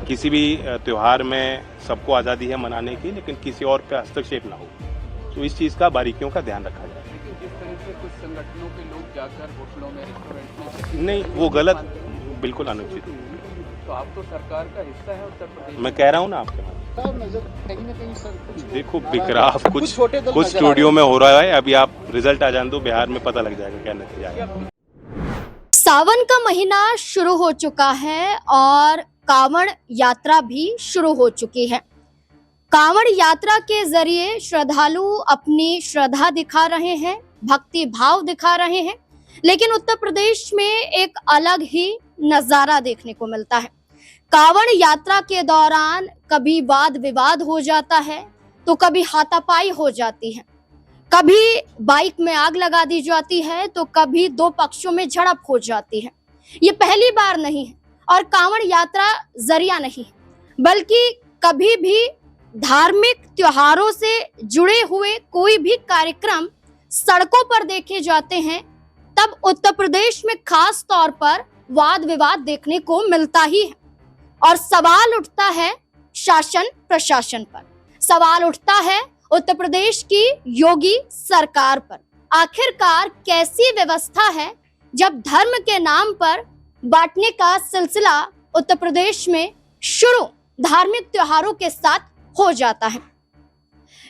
किसी भी त्योहार में सबको आज़ादी है मनाने की, लेकिन किसी और पे हस्तक्षेप ना हो, तो इस चीज़ का बारीकियों का ध्यान रखा जाए। लेकिन जिस तरह से कुछ संगठनों के लोग जाकर होटलों में, रेस्टोरेंट में, नहीं, वो गलत, बिल्कुल अनुचित। तो आप तो सरकार का हिस्सा है उत्तर प्रदेश। मैं कह रहा हूँ ना आपके पास, कहीं ना कहीं सर देखो बिखराव कुछ स्टूडियो में हो रहा है। अभी आप रिजल्ट आ जाने दो, बिहार में पता लग जाएगा क्या नतीजा आएगा। सावन का महीना शुरू हो चुका है और कांवड़ यात्रा भी शुरू हो चुकी है। कांवड़ यात्रा के जरिए श्रद्धालु अपनी श्रद्धा दिखा रहे हैं, भक्ति भाव दिखा रहे हैं, लेकिन उत्तर प्रदेश में एक अलग ही नजारा देखने को मिलता है। कांवड़ यात्रा के दौरान कभी वाद विवाद हो जाता है तो कभी हाथापाई हो जाती है, कभी बाइक में आग लगा दी जाती है तो कभी दो पक्षों में झड़प हो जाती है। ये पहली बार नहीं है और कांवड़ यात्रा जरिया नहीं है, बल्कि कभी भी धार्मिक त्योहारों से जुड़े हुए कोई भी कार्यक्रम सड़कों पर देखे जाते हैं, तब उत्तर प्रदेश में खास तौर पर वाद विवाद देखने को मिलता ही है। और सवाल उठता है शासन प्रशासन पर, सवाल उठता है उत्तर प्रदेश की योगी सरकार पर। आखिरकार कैसी व्यवस्था है जब धर्म के नाम पर बांटने का सिलसिला उत्तर प्रदेश में शुरू धार्मिक त्योहारों के साथ हो जाता है।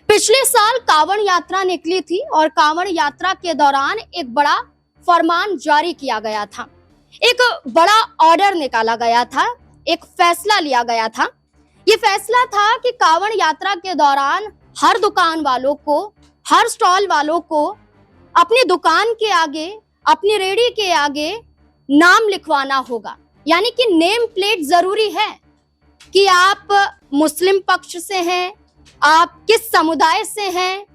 पिछले साल कांवड़ यात्रा निकली थी और कांवड़ यात्रा के दौरान एक बड़ा फरमान जारी किया गया था, एक बड़ा ऑर्डर निकाला गया था, एक फैसला लिया गया था। ये फैसला था कि कांवड़ यात्रा के दौरान हर दुकान वालों को, हर स्टॉल वालों को अपनी दुकान के आगे, अपनी रेहड़ी के आगे नाम लिखवाना होगा। यानी कि नेम प्लेट जरूरी है कि आप मुस्लिम पक्ष से हैं, आप किस समुदाय से हैं,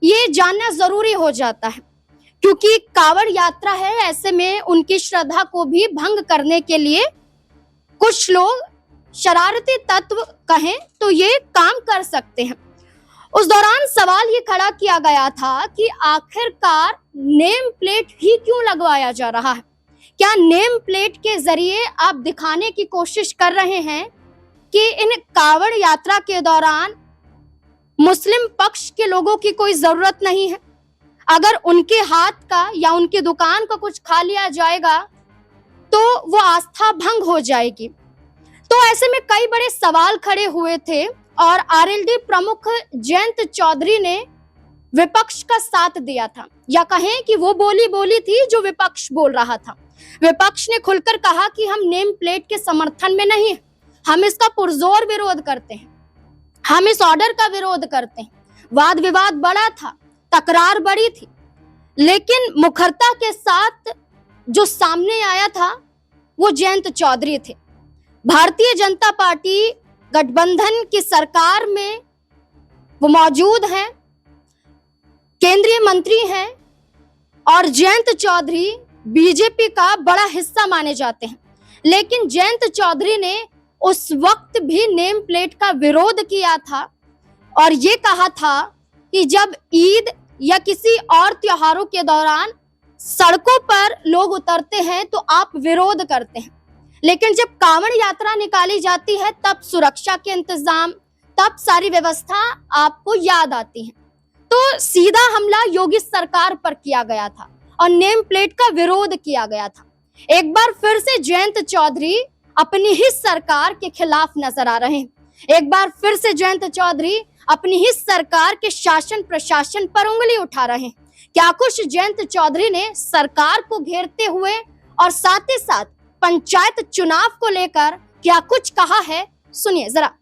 ये जानना जरूरी हो जाता है, क्योंकि कांवड़ यात्रा है। ऐसे में उनकी श्रद्धा को भी भंग करने के लिए कुछ लोग शरारती तत्व कहें तो ये काम कर सकते हैं। उस दौरान सवाल ये खड़ा किया गया था कि आखिरकार नेम प्लेट ही क्यों लगवाया जा रहा है? क्या नेम प्लेट के जरिए आप दिखाने की कोशिश कर रहे हैं कि इन कांवड़ यात्रा के दौरान मुस्लिम पक्ष के लोगों की कोई जरूरत नहीं है? अगर उनके हाथ का या उनकी दुकान का कुछ खा लिया जाएगा तो वो आस्था भंग हो जाएगी। तो ऐसे में कई बड़े सवाल खड़े हुए थे और आरएलडी प्रमुख जयंत चौधरी ने विपक्ष का साथ दिया था, या कहें कि वो बोली थी जो विपक्ष बोल रहा था। विपक्ष ने खुलकर कहा कि हम नेम प्लेट के समर्थन में नहीं हैं, हम इसका पुरजोर विरोध करते हैं, हम इस ऑर्डर का विरोध करते हैं। वाद विवाद बड़ा था, तकरार बड़ी थी, लेकिन मुखरता के साथ जो सामने आया था वो जयंत चौधरी थे। भारतीय जनता पार्टी गठबंधन की सरकार में वो मौजूद हैं, केंद्रीय मंत्री हैं और जयंत चौधरी बीजेपी का बड़ा हिस्सा माने जाते हैं। लेकिन जयंत चौधरी ने उस वक्त भी नेम प्लेट का विरोध किया था और ये कहा था कि जब ईद या किसी और त्योहारों के दौरान सड़कों पर लोग उतरते हैं तो आप विरोध करते हैं, लेकिन जब कांवड़ यात्रा निकाली जाती है तब सुरक्षा के इंतजाम, तब सारी व्यवस्था आपको याद आती है। तो सीधा हमला योगी सरकार पर किया गया था और नेम प्लेट का विरोध किया गया था। एक बार फिर से जयंत चौधरी अपनी ही सरकार के खिलाफ नजर आ रहे हैं। एक बार फिर से जयंत चौधरी अपनी ही सरकार के शासन प्रशासन पर उंगली उठा रहे हैं। क्या कुछ जयंत चौधरी ने सरकार को घेरते हुए और साथ ही साथ पंचायत चुनाव को लेकर क्या कुछ कहा है, सुनिए जरा।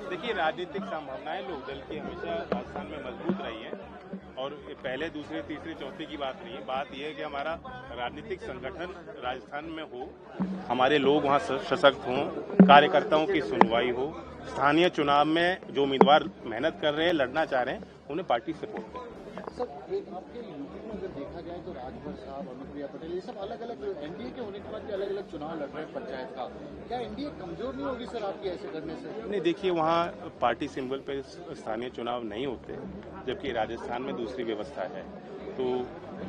देखिए, राजनीतिक संभावनाएं लोकदल की हमेशा राजस्थान में मजबूत रही है और पहले, दूसरे, तीसरे, चौथे की बात नहीं है। बात यह है कि हमारा राजनीतिक संगठन राजस्थान में हो, हमारे लोग वहाँ सशक्त हों, कार्यकर्ताओं की सुनवाई हो, स्थानीय चुनाव में जो उम्मीदवार मेहनत कर रहे हैं, लड़ना चाह रहे हैं, उन्हें पार्टी सपोर्ट करें। सर एक आपके यूपी में अगर देखा जाए तो राजभर साहब, अनुप्रिया पटेल, ये सब अलग अलग एनडीए के होने के बाद भी अलग अलग चुनाव लड़ रहे हैं पंचायत का। क्या एनडीए कमजोर नहीं होगी सर आपकी ऐसे करने से? नहीं, देखिए वहाँ पार्टी सिंबल पे स्थानीय चुनाव नहीं होते, जबकि राजस्थान में दूसरी व्यवस्था है। तो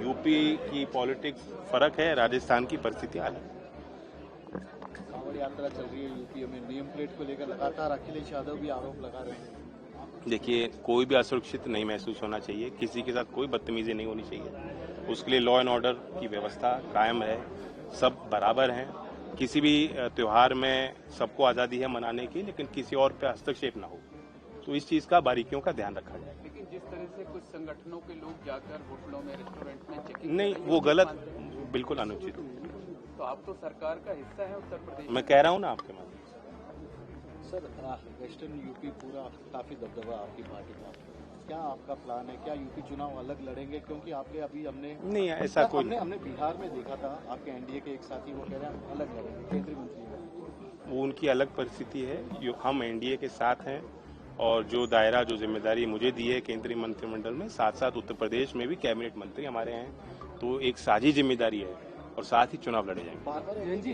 यूपी की पॉलिटिक्स फर्क है, राजस्थान की परिस्थिति अलग है। कांवड़ यात्रा चल रही है यूपी में, नेम प्लेट को लेकर लगातार अखिलेश यादव भी आरोप लगा रहे हैं। देखिए, कोई भी असुरक्षित नहीं महसूस होना चाहिए, किसी के साथ कोई बदतमीजी नहीं होनी चाहिए। उसके लिए लॉ एंड ऑर्डर की व्यवस्था कायम है, सब बराबर हैं। किसी भी त्योहार में सबको आज़ादी है मनाने की, लेकिन किसी और पे हस्तक्षेप ना हो। तो इस चीज़ का बारीकियों का ध्यान रखा जाए। लेकिन जिस तरह से कुछ संगठनों के लोग जाकर होटलों में, रेस्टोरेंट में चेकिंग, नहीं, वो गलत, बिल्कुल अनुचित। तो आप तो सरकार का हिस्सा है उत्तर प्रदेश। मैं कह रहा हूँ ना आपके माध्यम। सर वेस्टर्न यूपी पूरा काफी दबदबा आपकी पार्टी का, क्या आपका प्लान है? क्या यूपी चुनाव अलग लड़ेंगे? क्योंकि आपके अभी हमने नहीं, ऐसा कोई हमने बिहार में देखा था, आपके एनडीए के एक साथी वो कह रहे हैं अलग लड़ेंगे, केंद्रीय मंत्री हैं। वो उनकी अलग परिस्थिति है। जो हम एनडीए के साथ हैं और जो दायरा, जो जिम्मेदारी मुझे दी है केंद्रीय मंत्रिमंडल में, साथ साथ उत्तर प्रदेश में भी कैबिनेट मंत्री हमारे हैं, तो एक साझी जिम्मेदारी है और साथ ही चुनाव लड़े जाएंगे।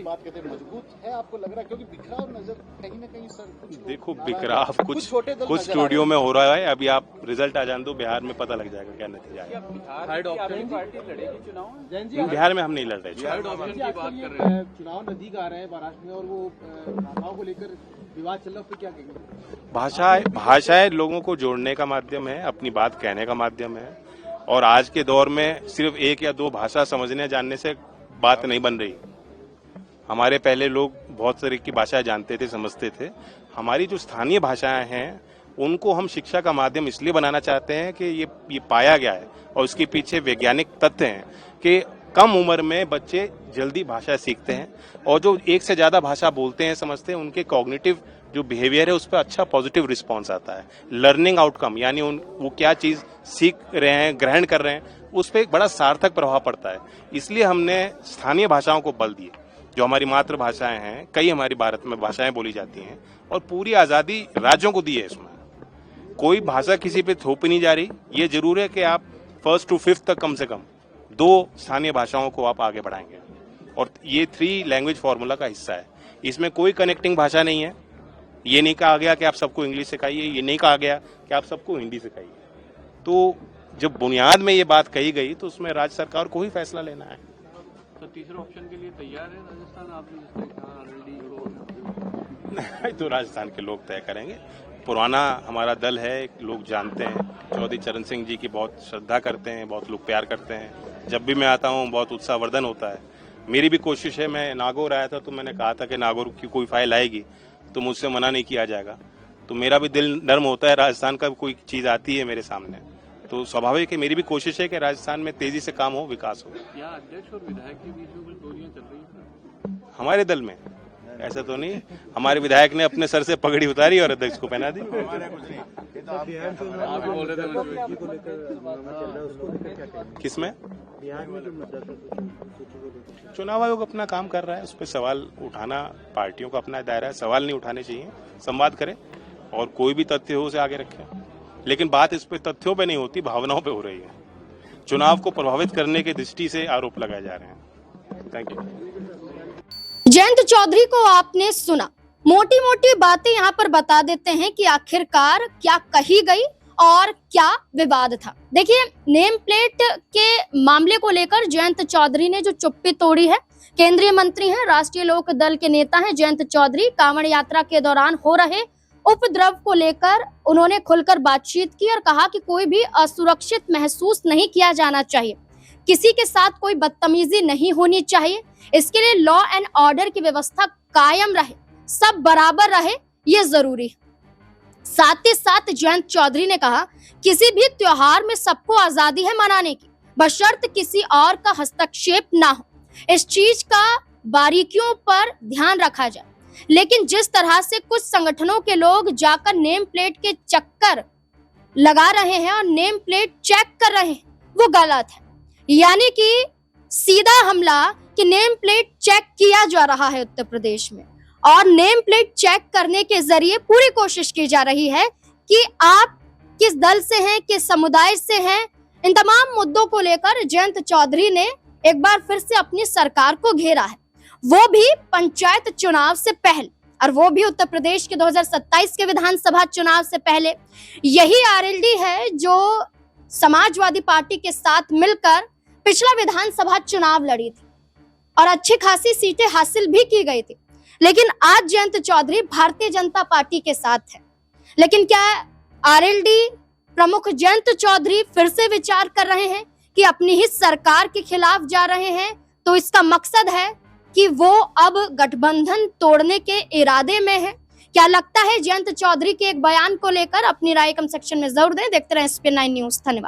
बात करते हैं, मजबूत है आपको लग रहा है? क्योंकि बिखराव नजर कहीं ना कहीं सर। देखो, बिखराव कुछ स्टूडियो में हो रहा है। अभी आप रिजल्ट आ जाने दो, बिहार में पता लग जाएगा क्या नतीजा है। पार्टी लड़ेगी चुनाव? बिहार में हम नहीं लड़ रहे। चुनाव नजदीक आ रहे हैं महाराष्ट्र में, और वो भाषाओं को लेकर विवाद चल रहा है, उस पर क्या कहेंगे? भाषाएं लोगों को जोड़ने का माध्यम है, अपनी बात कहने का माध्यम है। और आज के दौर में सिर्फ एक या दो भाषा समझने जानने से बात नहीं बन रही। हमारे पहले लोग बहुत तरह की भाषाएं जानते थे, समझते थे। हमारी जो स्थानीय भाषाएं हैं, उनको हम शिक्षा का माध्यम इसलिए बनाना चाहते हैं कि ये पाया गया है और इसके पीछे वैज्ञानिक तथ्य हैं कि कम उम्र में बच्चे जल्दी भाषा सीखते हैं और जो एक से ज्यादा भाषा बोलते हैं, समझते हैं, उनके कॉग्निटिव जो बिहेवियर है उस पर अच्छा पॉजिटिव रिस्पॉन्स आता है। लर्निंग आउटकम, यानी वो क्या चीज सीख रहे हैं, ग्रहण कर रहे हैं, उस पर एक बड़ा सार्थक प्रभाव पड़ता है। इसलिए हमने स्थानीय भाषाओं को बल दिए। जो हमारी मातृभाषाएं हैं, कई हमारी भारत में भाषाएं बोली जाती हैं और पूरी आजादी राज्यों को दी है। इसमें कोई भाषा किसी पे थोपी नहीं जा रही। ये जरूर है कि आप 1st to 5th तक कम से कम 2 स्थानीय भाषाओं को आप आगे बढ़ाएंगे और ये 3 लैंग्वेज फॉर्मूला का हिस्सा है। इसमें कोई कनेक्टिंग भाषा नहीं है। ये नहीं कहा गया कि आप सबको इंग्लिश सिखाइए, ये नहीं कहा गया कि आप सबको हिंदी सिखाइए। तो जब बुनियाद में ये बात कही गई तो उसमें राज्य सरकार को ही फैसला लेना है। तो तीसरे ऑप्शन के लिए तैयार है राजस्थान? आपने कहा ऑलरेडी तो राजस्थान के लोग तय करेंगे। पुराना हमारा दल है, लोग जानते हैं। चौधरी चरण सिंह जी की बहुत श्रद्धा करते हैं, बहुत लोग प्यार करते हैं। जब भी मैं आता हूँ बहुत उत्साहवर्धन होता है। मेरी भी कोशिश है, मैं नागौर आया था तो मैंने कहा था कि नागौर की कोई फाइल आएगी तो मुझसे मना नहीं किया जाएगा। तो मेरा भी दिल नर्म होता है, राजस्थान का कोई चीज आती है मेरे सामने तो स्वाभाविक है, मेरी भी कोशिश है कि राजस्थान में तेजी से काम हो, विकास हो। क्या अध्यक्ष और विधायक के बीच में कुछ दूरियां चल रही हैं? हमारे दल में ऐसा तो नहीं। हमारे विधायक ने अपने सर से पगड़ी उतारी और अध्यक्ष को पहना दी। किसमें? चुनाव आयोग अपना काम कर रहा है, उस पर सवाल उठाना पार्टियों का अपना दायरा है। सवाल नहीं उठाने चाहिए, संवाद करें और कोई भी तथ्य हो उसे आगे रखें। लेकिन बात इस पे तथ्यों पे नहीं होती, भावनाओं पे हो रही है। चुनाव को प्रभावित करने की दृष्टि से आरोप लगाए जा रहे हैं। Thank you. जयंत चौधरी को आपने सुना। मोटी मोटी बातें यहाँ पर बता देते हैं कि आखिरकार क्या कही गई और क्या विवाद था। देखिए, नेम प्लेट के मामले को लेकर जयंत चौधरी ने जो चुप्पी तोड़ी है। केंद्रीय मंत्री हैं, राष्ट्रीय लोक दल के नेता हैं जयंत चौधरी। कांवड़ यात्रा के दौरान हो रहे उपद्रव को लेकर उन्होंने खुलकर बातचीत की और कहा कि कोई भी असुरक्षित महसूस नहीं किया जाना चाहिए, किसी के साथ कोई बदतमीजी नहीं होनी चाहिए। इसके लिए लॉ एंड ऑर्डर की व्यवस्था कायम रहे, सब बराबर रहे, ये जरूरी है। साथ ही साथ जयंत चौधरी ने कहा, किसी भी त्योहार में सबको आजादी है मनाने की, बशर्त किसी और का हस्तक्षेप ना हो। इस चीज का बारीकियों पर ध्यान रखा जाए। लेकिन जिस तरह से कुछ संगठनों के लोग जाकर नेम प्लेट के चक्कर लगा रहे हैं और नेम प्लेट चेक कर रहे हैं, वो गलत है। यानी कि सीधा हमला कि नेम प्लेट चेक किया जा रहा है उत्तर प्रदेश में और नेम प्लेट चेक करने के जरिए पूरी कोशिश की जा रही है कि आप किस दल से हैं, किस समुदाय से हैं। इन तमाम मुद्दों को लेकर जयंत चौधरी ने एक बार फिर से अपनी सरकार को घेरा है, वो भी पंचायत चुनाव से पहले, और वो भी उत्तर प्रदेश के 2027 के विधानसभा चुनाव से पहले। यही आरएलडी है जो समाजवादी पार्टी के साथ मिलकर पिछला विधानसभा चुनाव लड़ी थी और अच्छी खासी सीटें हासिल भी की गई थी। लेकिन आज जयंत चौधरी भारतीय जनता पार्टी के साथ है। लेकिन क्या आरएलडी प्रमुख जयंत चौधरी फिर से विचार कर रहे हैं कि अपनी ही सरकार के खिलाफ जा रहे हैं? तो इसका मकसद है कि वो अब गठबंधन तोड़ने के इरादे में है। क्या लगता है जयंत चौधरी के एक बयान को लेकर? अपनी राय कमेंट सेक्शन में जरूर दें। देखते रहें SPN9 न्यूज। धन्यवाद।